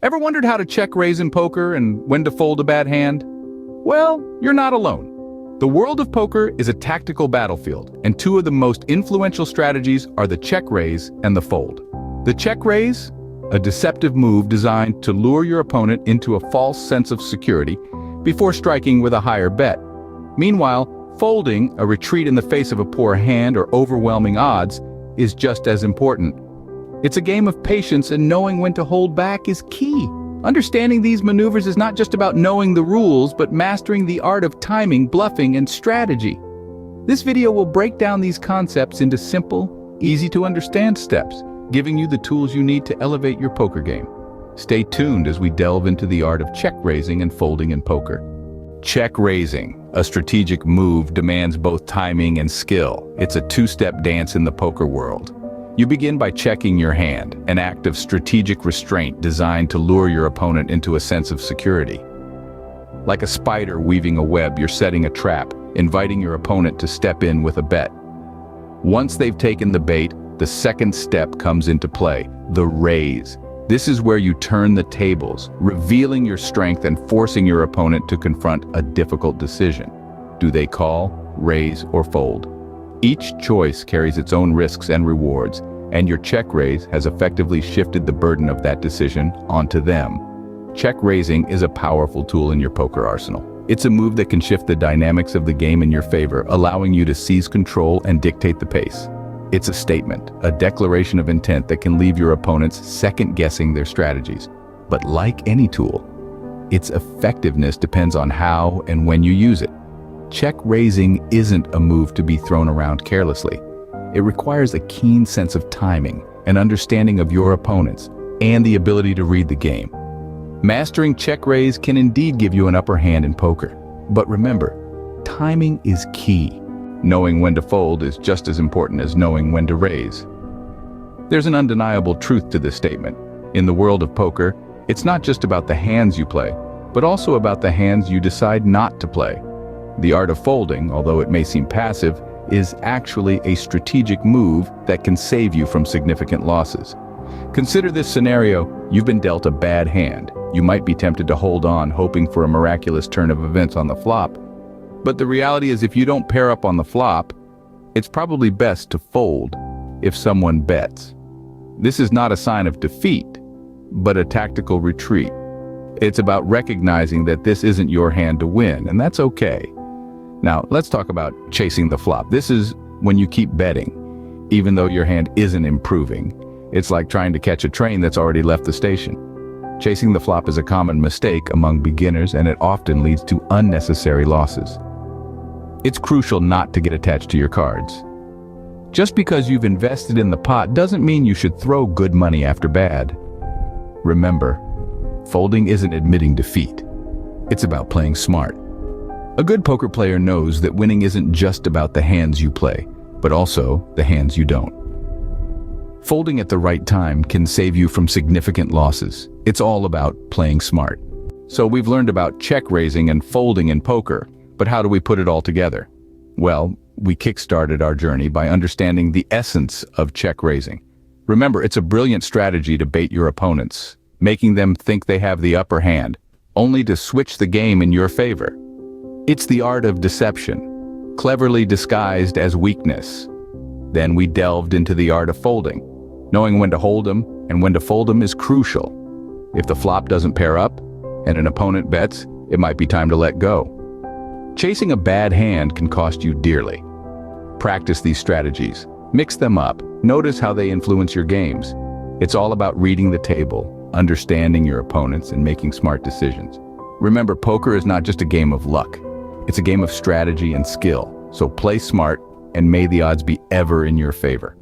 Ever wondered how to check raise in poker and when to fold a bad hand? Well, you're not alone. The world of poker is a tactical battlefield, and two of the most influential strategies are the check raise and the fold. The check raise, a deceptive move designed to lure your opponent into a false sense of security before striking with a higher bet. Meanwhile, folding, a retreat in the face of a poor hand or overwhelming odds, is just as important. It's a game of patience, and knowing when to hold back is key. Understanding these maneuvers is not just about knowing the rules, but mastering the art of timing, bluffing, and strategy. This video will break down these concepts into simple, easy-to-understand steps, giving you the tools you need to elevate your poker game. Stay tuned as we delve into the art of check raising and folding in poker. Check raising, a strategic move, demands both timing and skill. It's a two-step dance in the poker world. You begin by checking your hand, an act of strategic restraint designed to lure your opponent into a sense of security. Like a spider weaving a web, you're setting a trap, inviting your opponent to step in with a bet. Once they've taken the bait, the second step comes into play, the raise. This is where you turn the tables, revealing your strength and forcing your opponent to confront a difficult decision. Do they call, raise, or fold? Each choice carries its own risks and rewards, and your check raise has effectively shifted the burden of that decision onto them. Check raising is a powerful tool in your poker arsenal. It's a move that can shift the dynamics of the game in your favor, allowing you to seize control and dictate the pace. It's a statement, a declaration of intent that can leave your opponents second-guessing their strategies. But like any tool, its effectiveness depends on how and when you use it. Check raising isn't a move to be thrown around carelessly. It requires a keen sense of timing, an understanding of your opponents, and the ability to read the game. Mastering check raise can indeed give you an upper hand in poker. But remember, timing is key. Knowing when to fold is just as important as knowing when to raise. There's an undeniable truth to this statement. In the world of poker, it's not just about the hands you play, but also about the hands you decide not to play. The art of folding, although it may seem passive, is actually a strategic move that can save you from significant losses. Consider this scenario: you've been dealt a bad hand. You might be tempted to hold on, hoping for a miraculous turn of events on the flop. But the reality is, if you don't pair up on the flop, it's probably best to fold if someone bets. This is not a sign of defeat, but a tactical retreat. It's about recognizing that this isn't your hand to win, and that's okay. Now, let's talk about chasing the flop. This is when you keep betting, even though your hand isn't improving. It's like trying to catch a train that's already left the station. Chasing the flop is a common mistake among beginners, and it often leads to unnecessary losses. It's crucial not to get attached to your cards. Just because you've invested in the pot doesn't mean you should throw good money after bad. Remember, folding isn't admitting defeat. It's about playing smart. A good poker player knows that winning isn't just about the hands you play, but also the hands you don't. Folding at the right time can save you from significant losses. It's all about playing smart. So we've learned about check raising and folding in poker, but how do we put it all together? Well, we kickstarted our journey by understanding the essence of check raising. Remember, it's a brilliant strategy to bait your opponents, making them think they have the upper hand, only to switch the game in your favor. It's the art of deception, cleverly disguised as weakness. Then we delved into the art of folding. Knowing when to hold them and when to fold them is crucial. If the flop doesn't pair up and an opponent bets, it might be time to let go. Chasing a bad hand can cost you dearly. Practice these strategies. Mix them up. Notice how they influence your games. It's all about reading the table, understanding your opponents, and making smart decisions. Remember, poker is not just a game of luck. It's a game of strategy and skill. So play smart, and may the odds be ever in your favor.